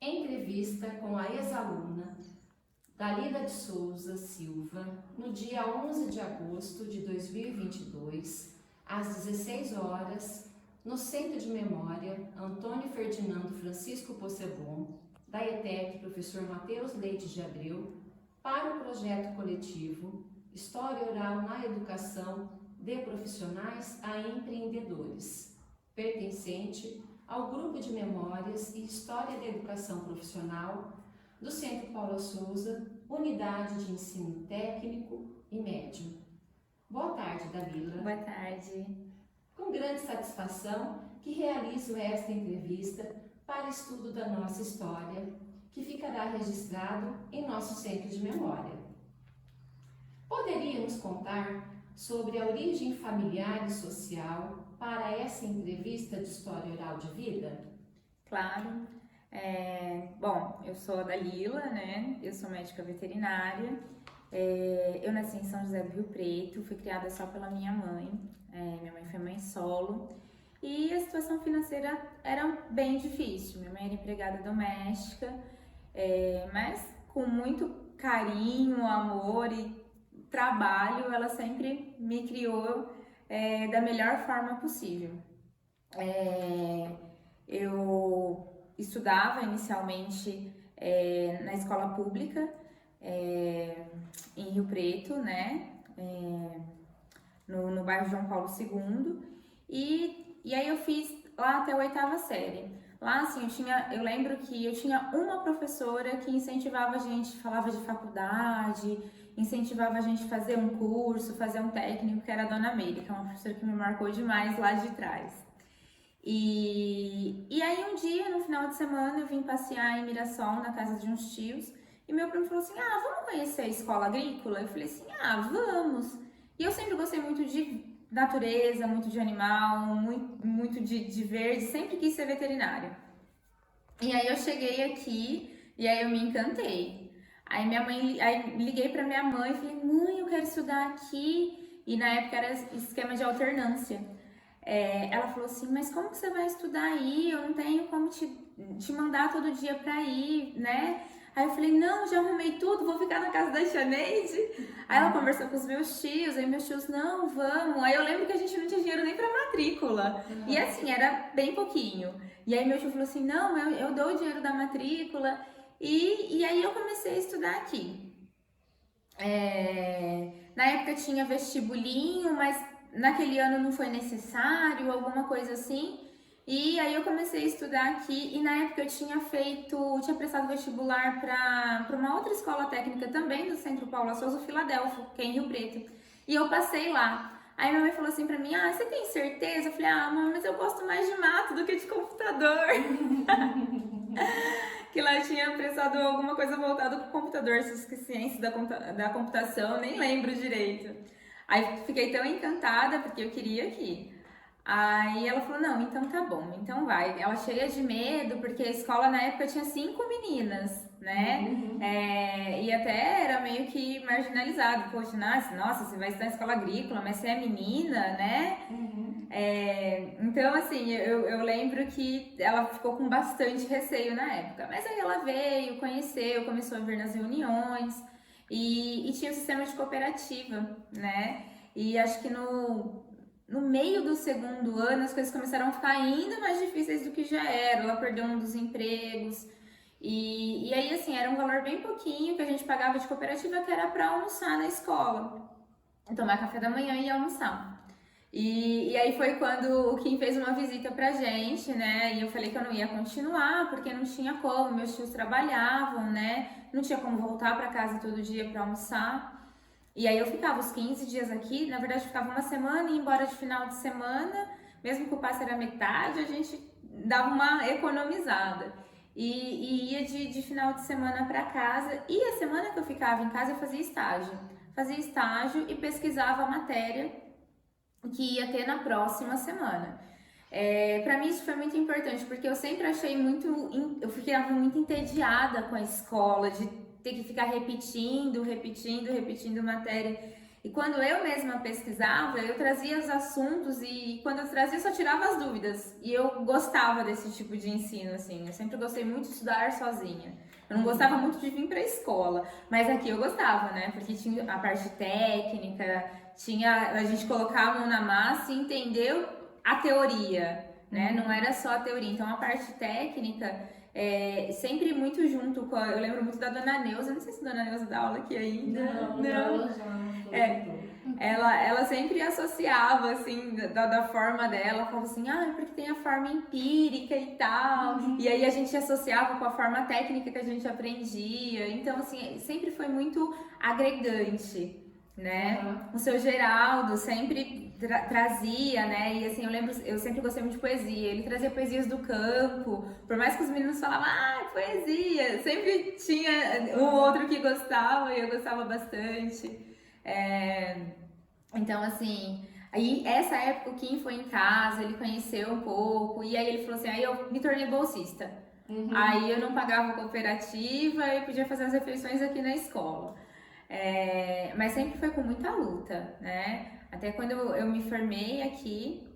Entrevista com a ex-aluna Dalila de Souza Silva, no dia 11 de agosto de 2022, às 16 horas, no Centro de Memória Antônio Ferdinando Francisco Possebon, da ETEC Professor Matheus Leite de Abreu, para o projeto coletivo História Oral na Educação de Profissionais a Empreendedores, pertencente ao Grupo de Memórias e História da Educação Profissional do Centro Paula Souza, Unidade de Ensino Técnico e Médio. Boa tarde, Dalila. Boa tarde. Com grande satisfação que realizo esta entrevista para estudo da nossa história, que ficará registrado em nosso Centro de Memória. Poderia nos contar sobre a origem familiar e social para essa entrevista de História Oral de Vida? Claro. Bom, eu sou a Dalila, né? Eu sou médica veterinária. Eu nasci em São José do Rio Preto, fui criada só pela minha mãe. Minha mãe foi mãe solo. E a situação financeira era bem difícil. Minha mãe era empregada doméstica, mas com muito carinho, amor e trabalho, ela sempre me criou da melhor forma possível. Eu estudava inicialmente na escola pública em Rio Preto, né? No bairro João Paulo II, e aí eu fiz lá até a 8ª série. Lá, assim, eu lembro que eu tinha uma professora que incentivava a gente, falava de faculdade, incentivava a gente a fazer um curso, fazer um técnico, que era a Dona Meire, que é uma professora que me marcou demais lá de trás. E aí um dia, no final de semana, eu vim passear em Mirassol, na casa de uns tios, e meu primo falou assim, vamos conhecer a escola agrícola? Eu falei assim, vamos! E eu sempre gostei muito de natureza, muito de animal, muito de verde, sempre quis ser veterinária. E aí eu cheguei aqui, e aí eu me encantei. Aí liguei pra minha mãe e falei, mãe, eu quero estudar aqui. E na época era esquema de alternância. Ela falou assim, mas como que você vai estudar aí? Eu não tenho como te mandar todo dia pra ir, né? Aí eu falei, não, já arrumei tudo, vou ficar na casa da tia Neide. Aí ela conversou com os meus tios, aí meus tios, não, vamos. Aí eu lembro que a gente não tinha dinheiro nem pra matrícula. E assim, era bem pouquinho. E aí meu tio falou assim, não, eu dou o dinheiro da matrícula. E aí eu comecei a estudar aqui. Na época tinha vestibulinho, mas naquele ano não foi necessário, alguma coisa assim. E aí eu comecei a estudar aqui e na época eu tinha prestado vestibular para uma outra escola técnica também do Centro Paula Souza, Filadélfia, que é em Rio Preto. E eu passei lá. Aí minha mãe falou assim pra mim, você tem certeza? Eu falei, mãe, mas eu gosto mais de mato do que de computador. Que lá tinha prestado alguma coisa voltada para o computador, ciência da computação, nem lembro direito. Aí fiquei tão encantada porque eu queria aqui. Aí ela falou, não, então tá bom, então vai. Ela cheia de medo, porque a escola na época tinha 5 meninas, né? E até era meio que marginalizado. Poxa, nossa, você vai estar na escola agrícola, mas você é menina, né? Então, assim, eu lembro que ela ficou com bastante receio na época. Mas aí ela veio, conheceu, começou a vir nas reuniões e tinha o sistema de cooperativa, né? E acho que no meio do 2º ano as coisas começaram a ficar ainda mais difíceis do que já era. Ela perdeu um dos empregos. E aí, assim, era um valor bem pouquinho que a gente pagava de cooperativa, que era para almoçar na escola. Tomar café da manhã e almoçar. E aí foi quando o Kim fez uma visita pra gente, né? E eu falei que eu não ia continuar, porque não tinha como, meus tios trabalhavam, né? Não tinha como voltar pra casa todo dia pra almoçar. E aí eu ficava os 15 dias aqui, na verdade ficava uma semana e ia embora de final de semana, mesmo que o passe era metade, a gente dava uma economizada. E ia de final de semana pra casa, e a semana que eu ficava em casa eu fazia estágio. Fazia estágio e pesquisava a matéria que ia ter na próxima semana. Para mim isso foi muito importante, porque eu sempre achei eu ficava muito entediada com a escola, de ter que ficar repetindo matéria. E quando eu mesma pesquisava, eu trazia os assuntos e quando eu trazia, eu só tirava as dúvidas. E eu gostava desse tipo de ensino, assim. Eu sempre gostei muito de estudar sozinha. Eu não gostava muito de vir pra escola, mas aqui eu gostava, né? Porque tinha a parte técnica, tinha a gente colocar a mão na massa e entender a teoria, né? Não era só a teoria. Então a parte técnica sempre muito junto com eu lembro muito da Dona Neuza, não sei se a Dona Neuza dá aula aqui ainda. Não. Já Ela sempre associava, assim, da forma dela, falava assim, porque tem a forma empírica e tal, e aí a gente associava com a forma técnica que a gente aprendia, então, assim, sempre foi muito agregante, né? O seu Geraldo sempre trazia, né? E assim, eu lembro, eu sempre gostei muito de poesia. Ele trazia poesias do campo. Por mais que os meninos falavam, poesia, sempre tinha um outro que gostava e eu gostava bastante. Então, assim, aí essa época o Kim foi em casa, ele conheceu um pouco, e aí ele falou assim, aí eu me tornei bolsista. Aí eu não pagava cooperativa e podia fazer as refeições aqui na escola. Mas sempre foi com muita luta, né? Até quando eu me formei aqui,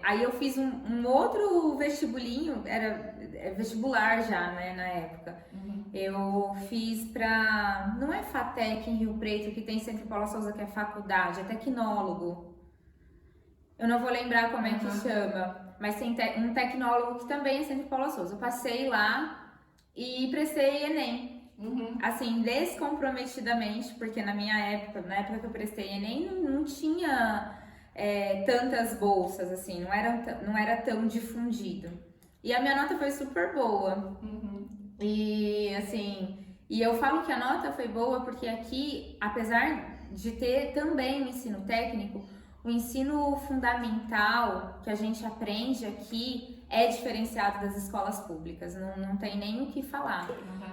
aí eu fiz um outro vestibulinho, era vestibular já, né, na época. Eu fiz pra... Não é FATEC em Rio Preto, que tem Centro Paula Souza, que é faculdade, é tecnólogo. Eu não vou lembrar como é que chama, mas tem um tecnólogo que também é Centro Paula Souza. Eu passei lá e prestei Enem. Assim, descomprometidamente, porque na época que eu prestei Enem, não tinha tantas bolsas, assim, não era tão difundido. E a minha nota foi super boa. E assim, e eu falo que a nota foi boa porque aqui, apesar de ter também o ensino técnico, o ensino fundamental que a gente aprende aqui é diferenciado das escolas públicas, não tem nem o que falar.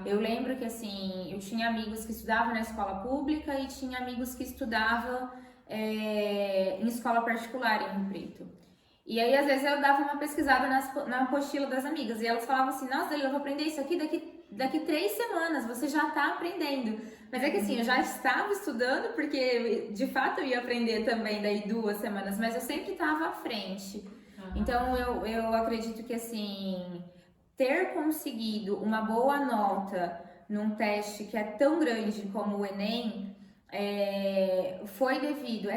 Eu lembro que assim, eu tinha amigos que estudavam na escola pública e tinha amigos que estudavam em escola particular em Rio Preto. E aí, às vezes, eu dava uma pesquisada na apostila das amigas e elas falavam assim, nossa, eu vou aprender isso aqui daqui 3 semanas, você já tá aprendendo. Mas é que assim, eu já estava estudando, porque de fato eu ia aprender também daí 2 semanas, mas eu sempre estava à frente. Então, eu acredito que assim, ter conseguido uma boa nota num teste que é tão grande como o Enem, foi devido,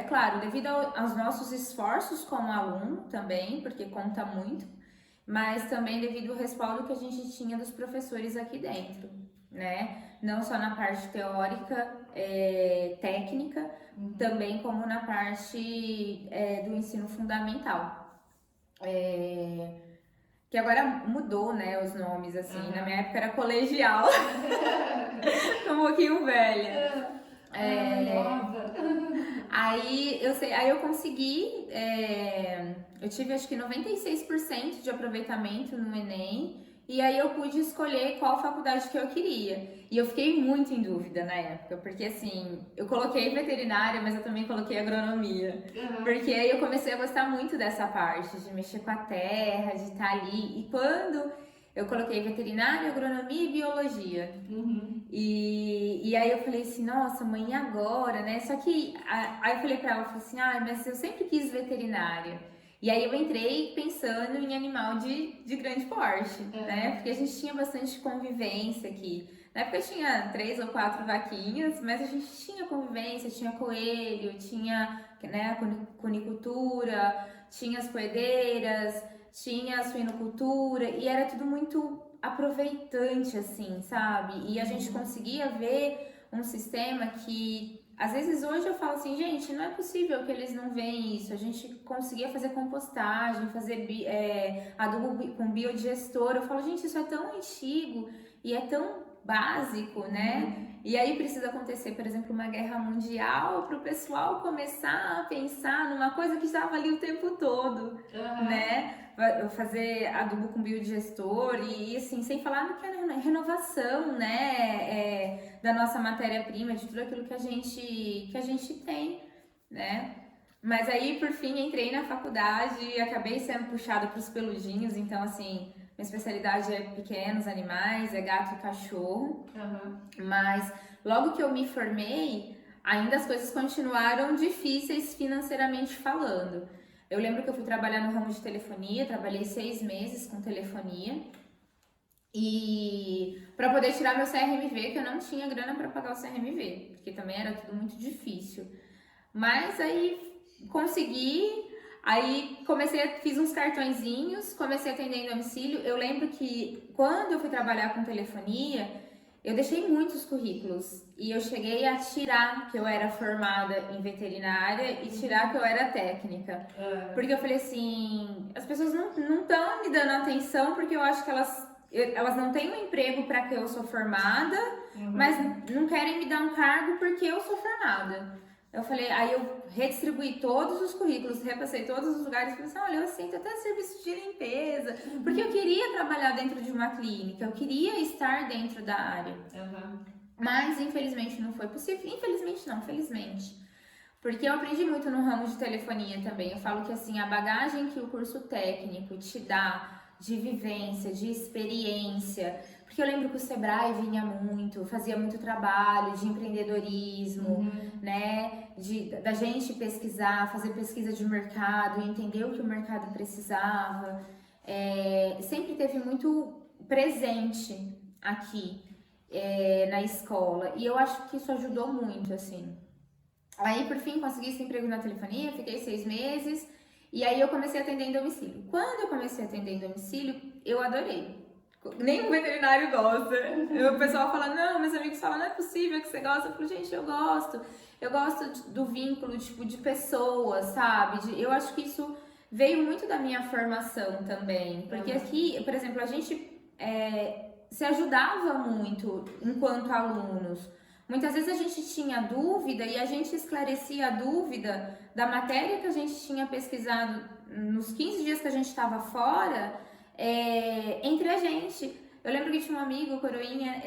devido aos nossos esforços como aluno também, porque conta muito, mas também devido ao respaldo que a gente tinha dos professores aqui dentro, né? Não só na parte teórica, técnica, também como na parte do ensino fundamental. Que agora mudou, né, os nomes, assim, na minha época era colegial, tô um pouquinho velha. Aí eu consegui, eu tive acho que 96% de aproveitamento no Enem, e aí eu pude escolher qual faculdade que eu queria. E eu fiquei muito em dúvida na época, porque assim, eu coloquei veterinária, mas eu também coloquei agronomia. Porque aí eu comecei a gostar muito dessa parte, de mexer com a terra, de estar ali. E quando eu coloquei veterinária, agronomia e biologia. E aí eu falei assim, nossa, mãe, e agora, né? Só que aí eu falei pra ela, falei assim, mas eu sempre quis veterinária. E aí eu entrei pensando em animal de grande porte, né? Porque a gente tinha bastante convivência aqui. Na época tinha 3 ou 4 vaquinhas, mas a gente tinha convivência, tinha coelho, tinha, né, cunicultura, tinha as poedeiras, tinha a suinocultura, e era tudo muito aproveitante, assim, sabe? E a gente conseguia ver um sistema que, às vezes hoje eu falo assim, gente, não é possível que eles não veem isso. A gente conseguia fazer compostagem, fazer adubo com biodigestor. Eu falo, gente, isso é tão antigo e é tão básico, né? E aí precisa acontecer, por exemplo, uma guerra mundial para o pessoal começar a pensar numa coisa que estava ali o tempo todo, né? Fazer adubo com biodigestor e assim, sem falar no que é renovação, né? Da nossa matéria-prima, de tudo aquilo que a gente tem, né? Mas aí, por fim, entrei na faculdade e acabei sendo puxada para os peludinhos, então assim, minha especialidade é pequenos animais, é gato e cachorro. Mas logo que eu me formei, ainda as coisas continuaram difíceis financeiramente falando. Eu lembro que eu fui trabalhar no ramo de telefonia, trabalhei 6 meses com telefonia. E para poder tirar meu CRMV, que eu não tinha grana para pagar o CRMV, porque também era tudo muito difícil. Mas aí consegui, aí fiz uns cartõezinhos, comecei a atender em domicílio. Eu lembro que quando eu fui trabalhar com telefonia, eu deixei muitos currículos e eu cheguei a tirar que eu era formada em veterinária e tirar que eu era técnica. Porque eu falei assim, as pessoas não estão me dando atenção porque eu acho que elas não têm um emprego para que eu sou formada, mas não querem me dar um cargo porque eu sou formada. Eu falei, aí eu redistribuí todos os currículos, repassei todos os lugares e falei assim, olha, eu aceito até serviço de limpeza, porque eu queria trabalhar dentro de uma clínica, eu queria estar dentro da área. Mas infelizmente não foi possível, infelizmente não, felizmente. Porque eu aprendi muito no ramo de telefonia também. Eu falo que assim, a bagagem que o curso técnico te dá de vivência, de experiência, porque eu lembro que o Sebrae vinha muito, fazia muito trabalho de empreendedorismo, né, da gente pesquisar, fazer pesquisa de mercado, entender o que o mercado precisava, sempre teve muito presente aqui na escola, e eu acho que isso ajudou muito, assim. Aí, por fim, consegui esse emprego na telefonia, fiquei 6 meses, e aí eu comecei a atender em domicílio. Quando eu comecei a atender em domicílio, eu adorei. Nenhum veterinário gosta. O pessoal fala, não, meus amigos falam, não é possível que você gosta. Eu falo, gente, eu gosto. Eu gosto do vínculo, tipo, de pessoas, sabe? Eu acho que isso veio muito da minha formação também. Porque aqui, por exemplo, a gente se ajudava muito enquanto alunos. Muitas vezes a gente tinha dúvida e a gente esclarecia a dúvida da matéria que a gente tinha pesquisado nos 15 dias que a gente estava fora, entre a gente. Eu lembro que tinha um amigo, o Coroinha,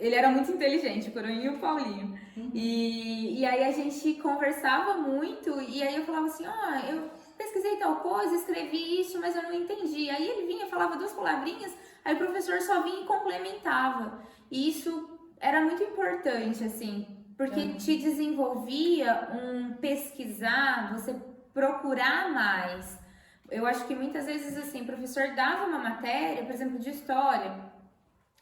ele era muito inteligente, o Coroinha e o Paulinho. E aí a gente conversava muito e aí eu falava assim, eu pesquisei tal coisa, escrevi isso, mas eu não entendi. Aí ele vinha, falava 2 palavrinhas, aí o professor só vinha e complementava. E isso era muito importante, assim, porque te desenvolvia pesquisar, você procurar mais. Eu acho que muitas vezes, assim, o professor dava uma matéria, por exemplo, de história,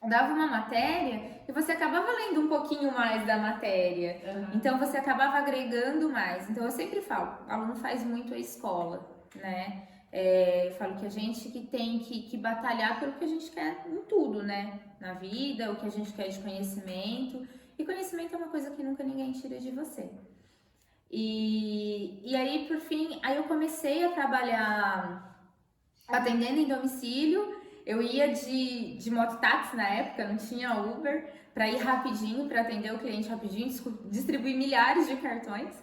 dava uma matéria e você acabava lendo um pouquinho mais da matéria. Então, você acabava agregando mais. Então, eu sempre falo, o aluno faz muito a escola, né? Eu falo que a gente que tem que batalhar pelo que a gente quer em tudo, né? Na vida, o que a gente quer de conhecimento. E conhecimento é uma coisa que nunca ninguém tira de você. E aí, por fim, aí eu comecei a trabalhar atendendo em domicílio. Eu ia de mototáxi na época, não tinha Uber, para ir rapidinho, para atender o cliente rapidinho, distribuir milhares de cartões.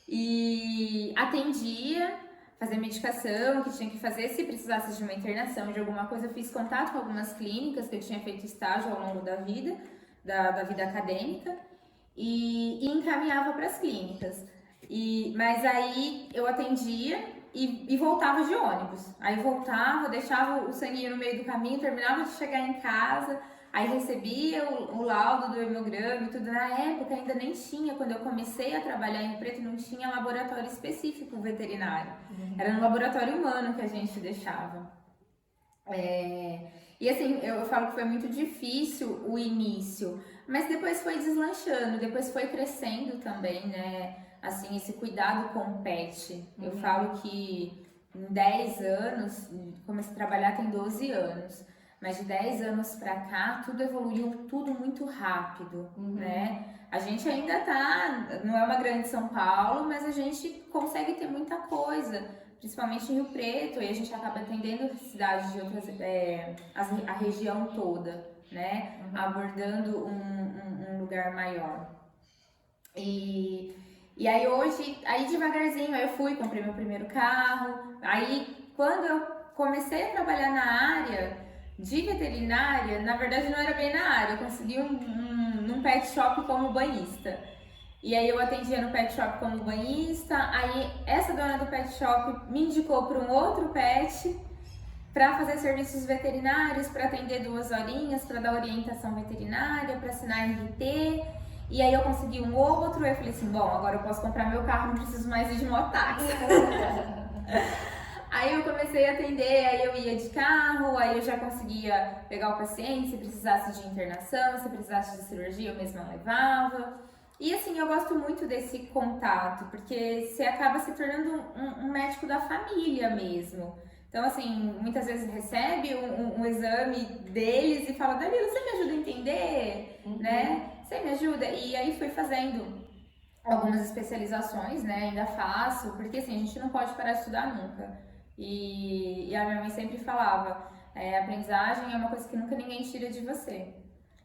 E atendia, fazer medicação, que tinha que fazer, se precisasse de uma internação, de alguma coisa. Eu fiz contato com algumas clínicas que eu tinha feito estágio ao longo da vida, da vida acadêmica, e encaminhava para as clínicas. Mas aí eu atendia e voltava de ônibus. Aí voltava, deixava o sanguinho no meio do caminho, terminava de chegar em casa, aí recebia o laudo do hemograma e tudo. Na época ainda nem tinha, quando eu comecei a trabalhar em Preto, não tinha laboratório específico veterinário. Era no laboratório humano que a gente deixava. E assim, eu falo que foi muito difícil o início, mas depois foi deslanchando, depois foi crescendo também, né? Assim, esse cuidado com o pet. Eu falo que em 10 anos, comecei a trabalhar tem 12 anos, mas de 10 anos pra cá, tudo evoluiu, tudo muito rápido, né? A gente ainda não é uma grande São Paulo, mas a gente consegue ter muita coisa, principalmente em Rio Preto, e a gente acaba atendendo cidades de outras, a região toda, né? Abordando um lugar maior. E aí hoje, aí devagarzinho, eu comprei meu primeiro carro. Aí quando eu comecei a trabalhar na área de veterinária, na verdade não era bem na área, eu consegui num pet shop como banhista. E aí eu atendia no pet shop como banhista, aí essa dona do pet shop me indicou para um outro pet para fazer serviços veterinários, para atender 2 horinhas, para dar orientação veterinária, para assinar RT. E aí eu consegui um outro, eu falei assim, bom, agora eu posso comprar meu carro, não preciso mais ir de mototáxi. Aí eu comecei a atender, aí eu ia de carro, aí eu já conseguia pegar o paciente, se precisasse de internação, se precisasse de cirurgia, eu mesma levava. E assim, eu gosto muito desse contato, porque você acaba se tornando um médico da família mesmo. Então, assim, muitas vezes recebe um exame deles e fala, Dalila, você me ajuda a entender, né? Você me ajuda? E aí fui fazendo algumas especializações, né? Ainda faço, porque assim, a gente não pode parar de estudar nunca. E a minha mãe sempre falava, aprendizagem é uma coisa que nunca ninguém tira de você.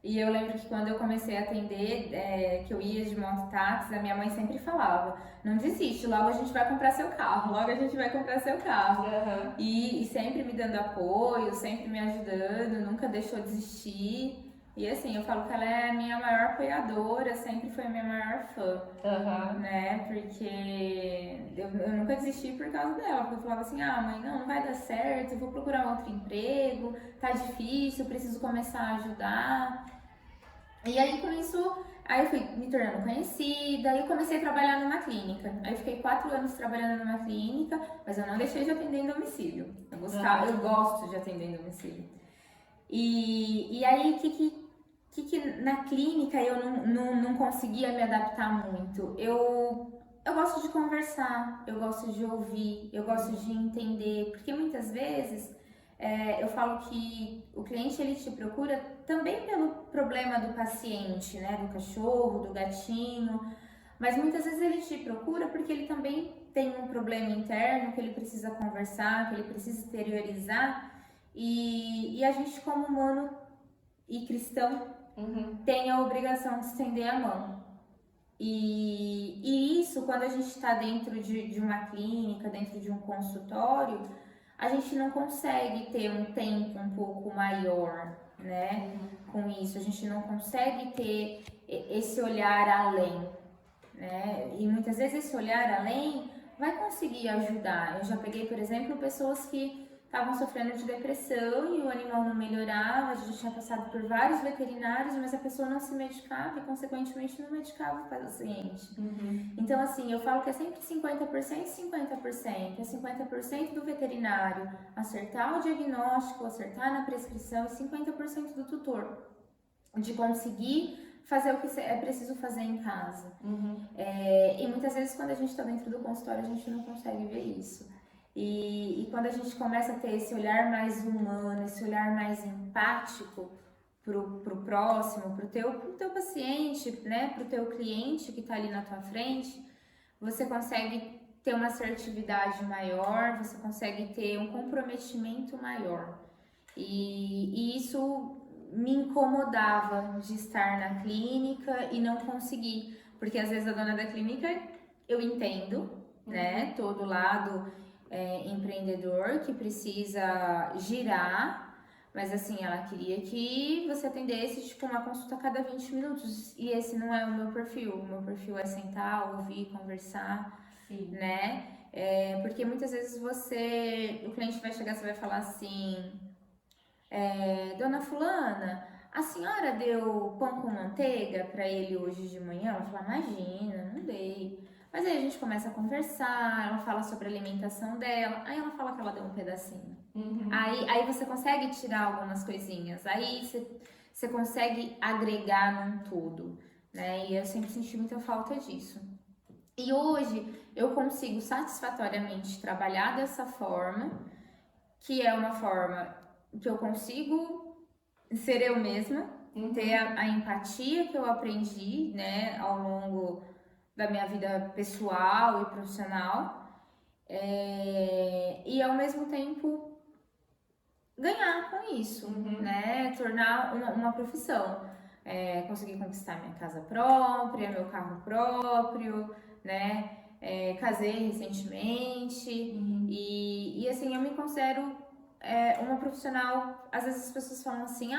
E eu lembro que quando eu comecei a atender, que eu ia de mototáxi, a minha mãe sempre falava, não desiste, logo a gente vai comprar seu carro, logo a gente vai comprar seu carro. Uhum. E sempre me dando apoio, sempre me ajudando, nunca deixou desistir. E assim, eu falo que ela é a minha maior apoiadora, sempre foi a minha maior fã, né? Porque eu nunca desisti por causa dela, porque eu falava assim, ah, mãe, não vai dar certo, eu vou procurar um outro emprego, tá difícil, eu preciso começar a ajudar. E aí com isso, aí eu fui me tornando conhecida, aí eu comecei a trabalhar numa clínica. Aí eu fiquei 4 anos trabalhando numa clínica, mas eu não deixei de atender em domicílio. Eu gosto de atender em domicílio. E aí, que na clínica eu não conseguia me adaptar muito. Eu gosto de conversar, eu gosto de ouvir, eu gosto de entender, porque muitas vezes eu falo que o cliente ele te procura também pelo problema do paciente, né, do cachorro, do gatinho, mas muitas vezes ele te procura porque ele também tem um problema interno que ele precisa conversar, que ele precisa exteriorizar, e a gente como humano e cristão tem a obrigação de estender a mão. E isso, quando a gente está dentro de uma clínica, dentro de um consultório, a gente não consegue ter um tempo um pouco maior, né? Com isso, a gente não consegue ter esse olhar além, né? E muitas vezes esse olhar além vai conseguir ajudar. Eu já peguei, por exemplo, pessoas que estavam sofrendo de depressão e o animal não melhorava, a gente tinha passado por vários veterinários, mas a pessoa não se medicava e, consequentemente, não medicava o paciente. Então, assim, eu falo que é sempre 50% e 50%. É 50% do veterinário acertar o diagnóstico, acertar na prescrição, e 50% do tutor, de conseguir fazer o que é preciso fazer em casa. E muitas vezes, quando a gente está dentro do consultório, a gente não consegue ver isso. E quando a gente começa a ter esse olhar mais humano, esse olhar mais empático pro próximo, pro teu paciente, né, pro teu cliente que está ali na tua frente, você consegue ter uma assertividade maior, você consegue ter um comprometimento maior. E isso me incomodava de estar na clínica e não conseguir, porque às vezes a dona da clínica, eu entendo, né, todo lado empreendedor que precisa girar, mas assim, ela queria que você atendesse tipo uma consulta a cada 20 minutos, e esse não é o meu perfil é sentar, ouvir, conversar, né? Porque muitas vezes o cliente vai chegar, você vai falar assim, dona fulana, a senhora deu pão com manteiga para ele hoje de manhã? Ela fala, imagina, não dei. Mas aí a gente começa a conversar, ela fala sobre a alimentação dela, aí ela fala que ela deu um pedacinho. Aí você consegue tirar algumas coisinhas, aí você consegue agregar num todo, né? E eu sempre senti muita falta disso. E hoje eu consigo satisfatoriamente trabalhar dessa forma, que é uma forma que eu consigo ser eu mesma, ter a empatia que eu aprendi, né, ao longo da minha vida pessoal e profissional, e ao mesmo tempo ganhar com isso, né, tornar uma profissão, conseguir conquistar minha casa própria, meu carro próprio, né, casei recentemente, e assim, eu me considero uma profissional. Às vezes as pessoas falam assim,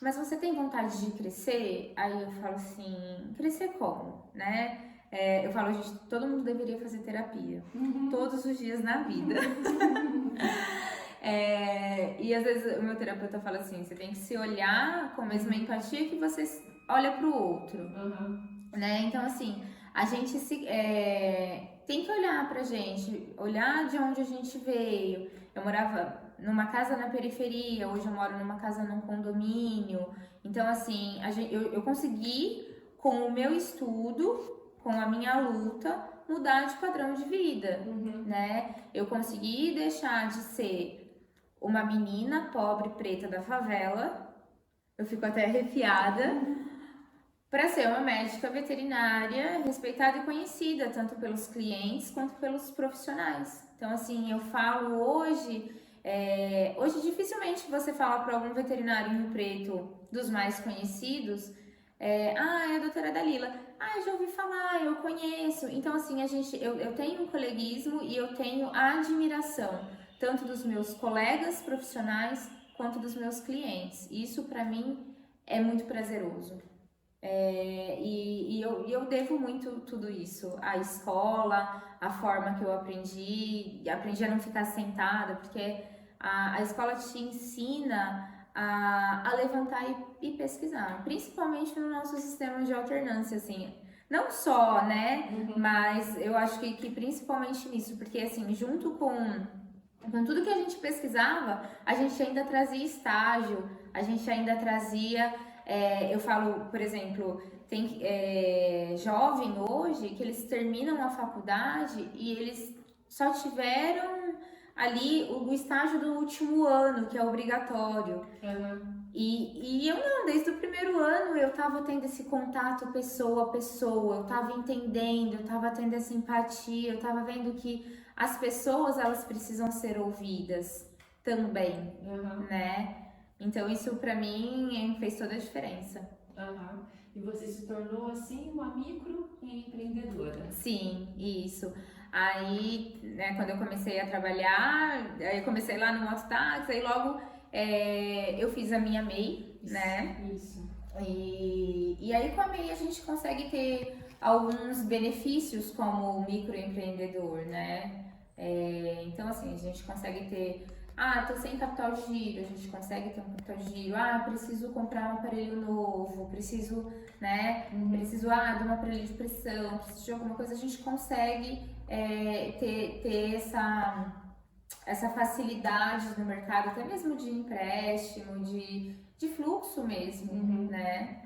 mas você tem vontade de crescer? Aí eu falo assim, crescer como, né? Eu falo, gente, todo mundo deveria fazer terapia, todos os dias na vida. E às vezes o meu terapeuta fala assim, você tem que se olhar com a mesma empatia que você olha para o outro, Uhum. né? Então, assim, a gente tem que olhar pra gente, olhar de onde a gente veio. Eu morava numa casa na periferia, hoje eu moro numa casa num condomínio. Então, assim, eu consegui, com o meu estudo, com a minha luta, mudar de padrão de vida, né? Eu consegui deixar de ser uma menina pobre preta da favela, eu fico até arrepiada, para ser uma médica veterinária respeitada e conhecida, tanto pelos clientes quanto pelos profissionais. Então, assim, eu falo hoje, hoje dificilmente você fala para algum veterinário em Rio Preto, dos mais conhecidos, é a doutora Dalila. Ah, já ouvi falar, eu conheço. Então, assim, eu tenho um coleguismo e eu tenho a admiração, tanto dos meus colegas profissionais quanto dos meus clientes. Isso, para mim, é muito prazeroso. Eu devo muito tudo isso, a escola, a forma que eu aprendi a não ficar sentada, porque a escola te ensina a levantar e pesquisar, principalmente no nosso sistema de alternância, assim, não só, né, mas eu acho que principalmente nisso, porque assim, junto com tudo que a gente pesquisava, a gente ainda trazia estágio, a gente ainda trazia eu falo, por exemplo, tem jovem hoje que eles terminam a faculdade e eles só tiveram ali o estágio do último ano, que é obrigatório. E eu não, desde o primeiro ano eu tava tendo esse contato pessoa a pessoa, eu tava entendendo, eu tava tendo essa empatia, eu tava vendo que as pessoas, elas precisam ser ouvidas também, né? Então isso pra mim fez toda a diferença. E você se tornou assim uma microempreendedora. Sim, isso. Aí, né, quando eu comecei a trabalhar, aí eu comecei lá no mototáxi, aí logo eu fiz a minha MEI, né? Isso. E aí com a MEI a gente consegue ter alguns benefícios como microempreendedor, né? Então assim, a gente consegue ter tô sem capital de giro, a gente consegue ter um capital de giro. Preciso comprar um aparelho novo, preciso, né? Preciso de um aparelho de pressão, preciso de alguma coisa, a gente consegue ter essa facilidade no mercado, até mesmo de empréstimo, de fluxo mesmo, né?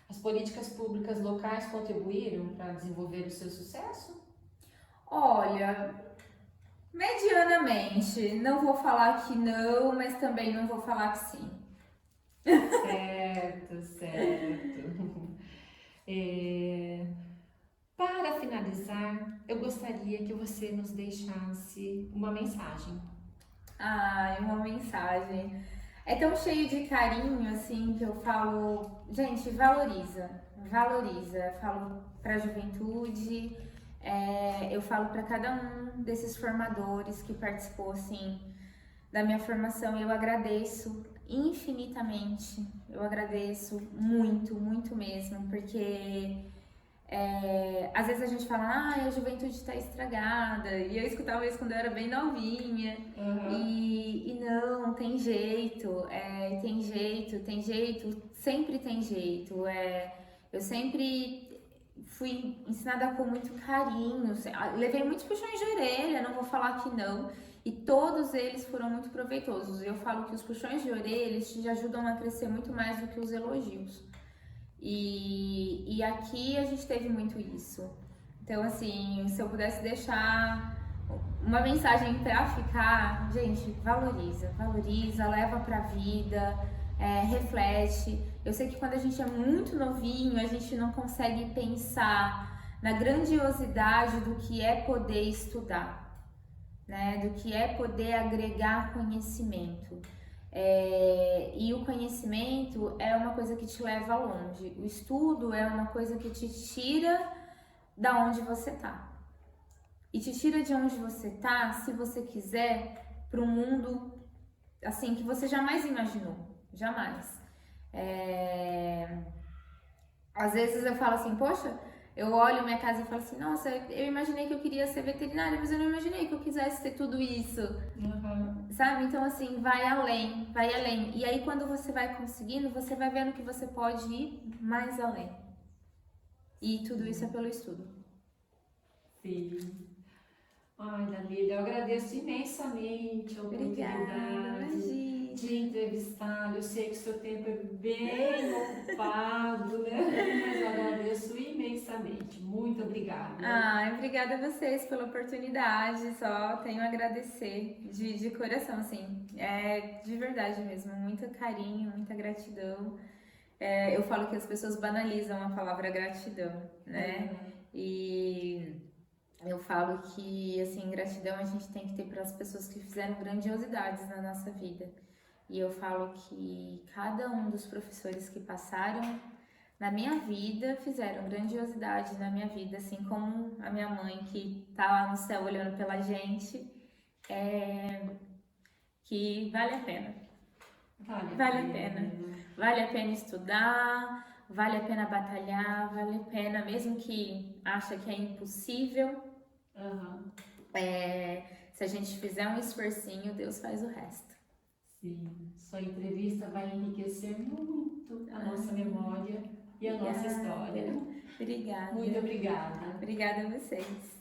As políticas públicas locais contribuíram para desenvolver o seu sucesso? Olha, medianamente. Não vou falar que não, mas também não vou falar que sim. Certo. Para finalizar, eu gostaria que você nos deixasse uma mensagem. Uma mensagem. É tão cheio de carinho, assim, que eu falo, gente, valoriza, valoriza. Eu falo pra juventude, eu falo para cada um desses formadores que participou, assim, da minha formação. Eu agradeço infinitamente, eu agradeço muito, muito mesmo, porque às vezes a gente fala, a juventude está estragada, e eu escutava isso quando eu era bem novinha, e não, tem jeito, tem jeito, sempre tem jeito. Eu sempre fui ensinada com muito carinho, levei muitos puxões de orelha, não vou falar que não, e todos eles foram muito proveitosos. Eu falo que os puxões de orelha, eles te ajudam a crescer muito mais do que os elogios. E aqui a gente teve muito isso. Então, assim, se eu pudesse deixar uma mensagem pra ficar, gente, valoriza, leva pra vida, reflete. Eu sei que quando a gente é muito novinho, a gente não consegue pensar na grandiosidade do que é poder estudar, né? Do que é poder agregar conhecimento. E o conhecimento é uma coisa que te leva longe. O estudo é uma coisa que te tira da onde você tá. E te tira de onde você tá, se você quiser, para um mundo assim que você jamais imaginou. Jamais. Às vezes eu falo assim, poxa, Eu olho minha casa e falo assim, nossa, eu imaginei que eu queria ser veterinária, mas eu não imaginei que eu quisesse ter tudo isso. Sabe? Então, assim, vai além, vai além. E aí, quando você vai conseguindo, você vai vendo que você pode ir mais além. E tudo isso é pelo estudo. Sim. Ai, Dalila, eu agradeço imensamente a Obrigada, oportunidade de entrevistá-lo. Eu sei que o seu tempo é bem ocupado, né? Mas eu agradeço imensamente. Muito obrigada. Obrigada a vocês pela oportunidade. Só tenho a agradecer de coração, assim. É de verdade mesmo. Muito carinho, muita gratidão. Eu falo que as pessoas banalizam a palavra gratidão, né? E eu falo que, assim, gratidão a gente tem que ter para as pessoas que fizeram grandiosidades na nossa vida. E eu falo que cada um dos professores que passaram na minha vida fizeram grandiosidade na minha vida, assim como a minha mãe que tá lá no céu olhando pela gente, que vale a pena. Vale a pena. Vale a pena estudar, vale a pena batalhar, vale a pena, mesmo que acha que é impossível. Se a gente fizer um esforcinho, Deus faz o resto. Sim, sua entrevista vai enriquecer muito a nossa memória e a nossa história. Obrigada. Muito obrigada. Obrigada a vocês.